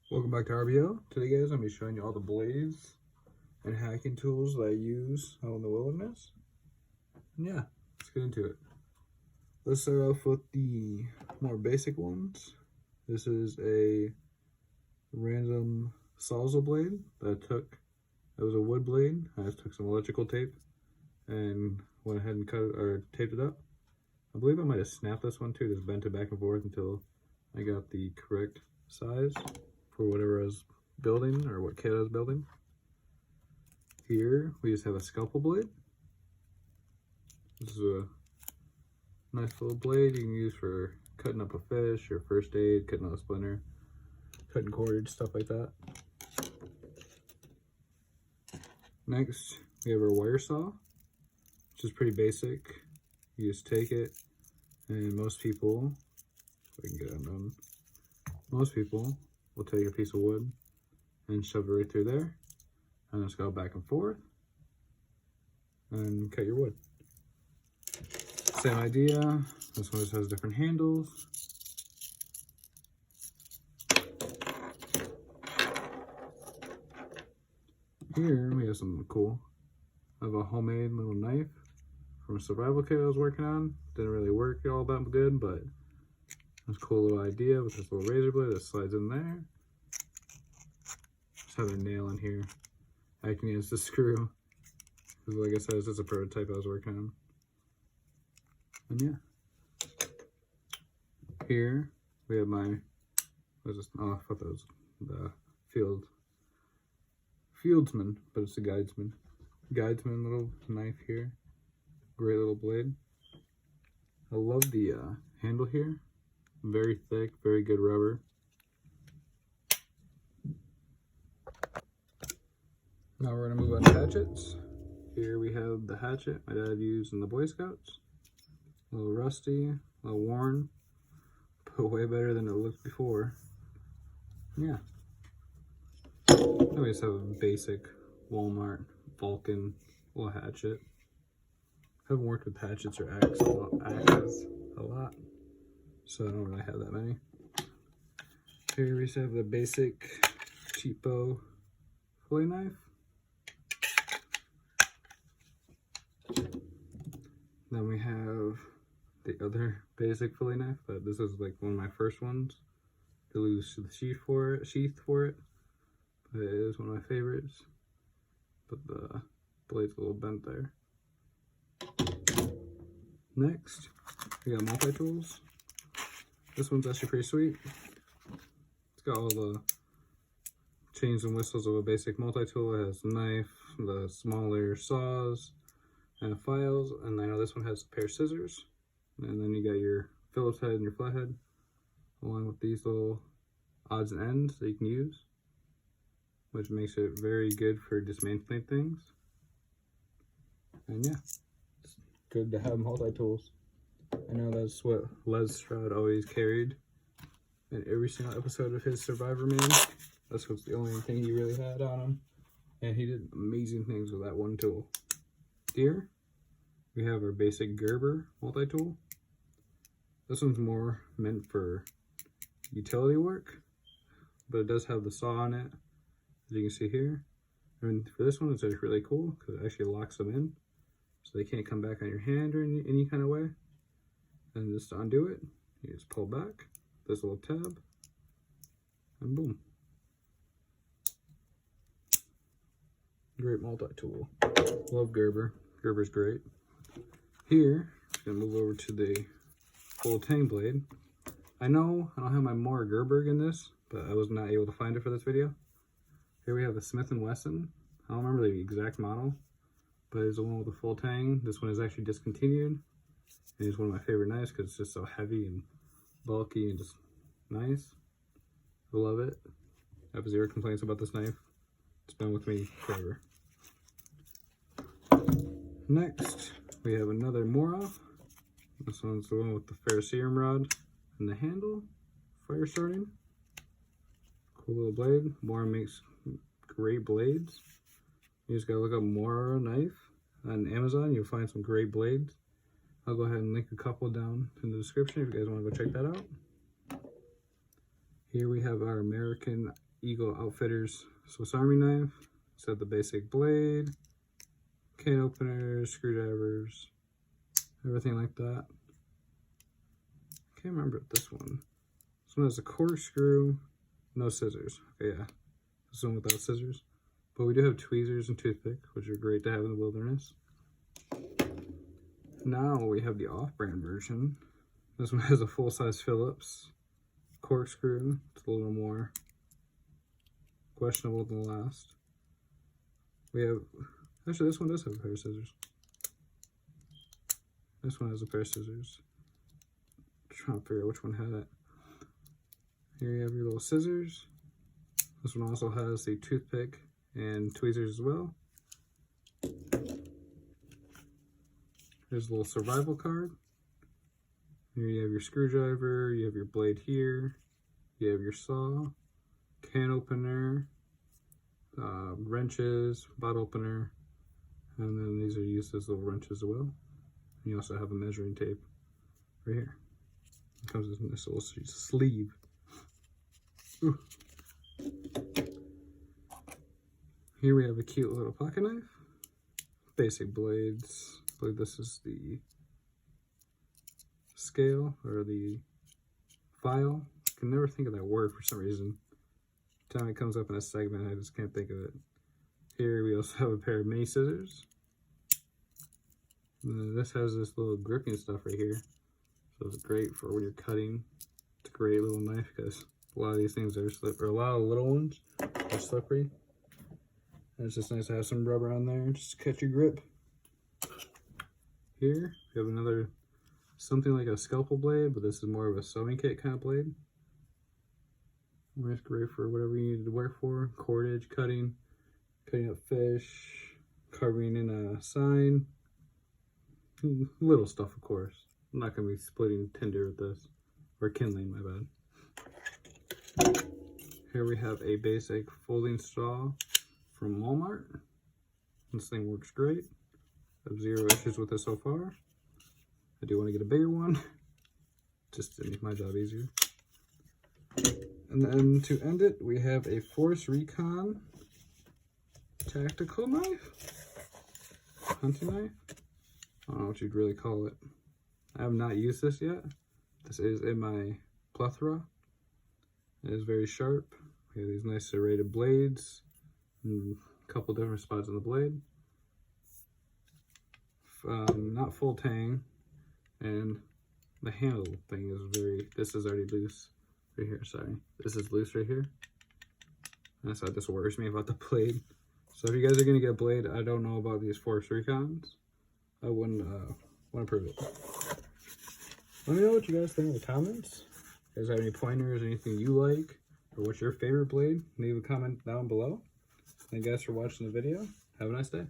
Welcome back to RBO. Today guys, I'm going to be showing you all the blades and hacking tools that I use out in the wilderness. And yeah, let's get into it. Let's start off with the more basic ones. This is a random Sawzall blade that I took. It was a wood blade. I just took some electrical tape and went ahead and cut it or taped it up. I believe I might have snapped this one too, just bent it back and forth until I got the correct size for whatever I was building or what kit I was building. Here we just have a scalpel blade. This is a nice little blade you can use for cutting up a fish or first aid, cutting out a splinter, cutting cordage, stuff like that. Next we have our wire saw, which is pretty basic. You just take it, and most people, if I can get it undone, most people will take a piece of wood and shove it right through there, and just go back and forth and cut your wood. Same idea. This one just has different handles. Here we have something cool. I have a homemade little knife from a survival kit I was working on. Didn't really work all that good, but it's a cool little idea with this little razor blade that slides in there. Just have a nail in here. I can use the screw. Because like I said, this is a prototype I was working on. And yeah. Here we have my, what is this? Oh, I thought that was the fieldsman, but it's a guidesman. Guidesman little knife here. Great little blade. I love the handle here. Very thick, very good rubber. Now we're gonna move on to hatchets. Here we have the hatchet my dad used in the Boy Scouts. A little rusty, a little worn, but way better than it looked before. Yeah. Then we just have a basic Walmart Vulcan little hatchet. I haven't worked with hatchets or axes a lot, so I don't really have that many. Here we just have the basic cheapo fillet knife. Then we have the other basic fillet knife, but this is like one of my first ones to lose the sheath for it. But it is one of my favorites. But the blade's a little bent there. Next, we got multi-tools. This one's actually pretty sweet. It's got all the chains and whistles of a basic multi-tool. It has a knife, the smaller saws, and files. And I know this one has a pair of scissors. And then you got your Phillips head and your flathead, along with these little odds and ends that you can use, which makes it very good for dismantling things. And yeah, it's good to have multi-tools. I know that's what Les Stroud always carried in every single episode of his Survivor Man. That's what's the only thing he really had on him. And he did amazing things with that one tool. Here, we have our basic Gerber multi-tool. This one's more meant for utility work, but it does have the saw on it, as you can see here. And for this one, it's actually really cool because it actually locks them in, so they can't come back on your hand or any kind of way. And just to undo it, you just pull back this little tab, and boom. Great multi-tool. Love Gerber. Gerber's great. Here, I'm gonna move over to the full tang blade. I know I don't have my more Gerber in this, but I was not able to find it for this video. Here we have a Smith & Wesson. I don't remember the exact model, but it's the one with the full tang. This one is actually discontinued. And it's one of my favorite knives because it's just so heavy and bulky and just nice. I love it. I have zero complaints about this knife. It's been with me forever. Next, we have another Mora. This one's the one with the ferrocerium rod and the handle, fire starting. Cool little blade. Mora makes great blades. You just gotta look up Mora knife on Amazon. You'll find some great blades. I'll go ahead and link a couple down in the description if you guys want to go check that out. Here we have our American Eagle Outfitters Swiss Army knife. It's got the basic blade, can openers, screwdrivers, everything like that. Can't remember this one. This one has a corkscrew, no scissors. Okay, yeah, this one without scissors. But we do have tweezers and toothpick, which are great to have in the wilderness. Now we have the off-brand version. This one has a full-size Phillips corkscrew. It's a little more questionable than the last. We have, actually this one does have a pair of scissors. This one has a pair of scissors. Trying to figure out which one had it. Here you have your little scissors. This one also has the toothpick and tweezers as well. Here's a little survival card. Here you have your screwdriver, you have your blade here, you have your saw, can opener, wrenches, bottle opener, and then these are used as little wrenches as well. And you also have a measuring tape right here. It comes with this little sleeve. Ooh. Here we have a cute little pocket knife, basic blades. I believe this is the scale or the file. I can never think of that word for some reason. Every time it comes up in a segment, I just can't think of it. Here we also have a pair of mini scissors. This has this little gripping stuff right here, so it's great for when you're cutting. It's a great little knife because a lot of these things are slippery. A lot of little ones are slippery. And it's just nice to have some rubber on there just to catch your grip. Here we have another, something like a scalpel blade, but this is more of a sewing kit kind of blade. It's great for whatever you need to work for. Cordage, cutting up fish, carving in a sign. Little stuff, of course. I'm not going to be splitting tinder with this. Or kindling, my bad. Here we have a basic folding straw from Walmart. This thing works great. I have zero issues with it so far. I do want to get a bigger one, just to make my job easier. And then to end it, we have a Force Recon tactical knife, hunting knife. I don't know what you'd really call it. I have not used this yet. This is in my plethora. It is very sharp. We have these nice serrated blades, and a couple different spots on the blade. Not full tang, and the handle thing is very, this is already loose right here, sorry. This is loose right here. That's how this worries me about the blade. So if you guys are gonna get a blade, I don't know about these Force Recons. I wouldn't want to prove it. Let me know what you guys think in the comments. If you guys have any pointers, anything you like, or what's your favorite blade, leave a comment down below. Thank you guys for watching the video. Have a nice day.